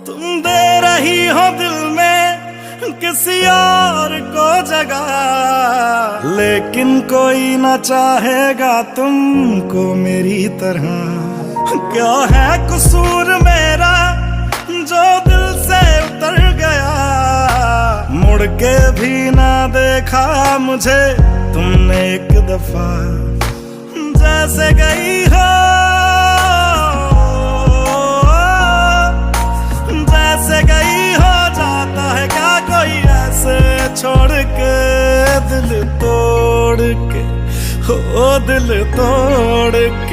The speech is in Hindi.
तुम दे रही हो दिल में किसी और को जगह, लेकिन कोई ना चाहेगा तुमको मेरी तरह। क्या है कसूर मेरा जो दिल से उतर गया, मुड़ के भी ना देखा मुझे तुमने एक दफा। जैसे गई हो, जैसे गई हो, जाता है क्या कोई ऐसे छोड़ के, दिल तोड़ के, हो दिल तोड़ के।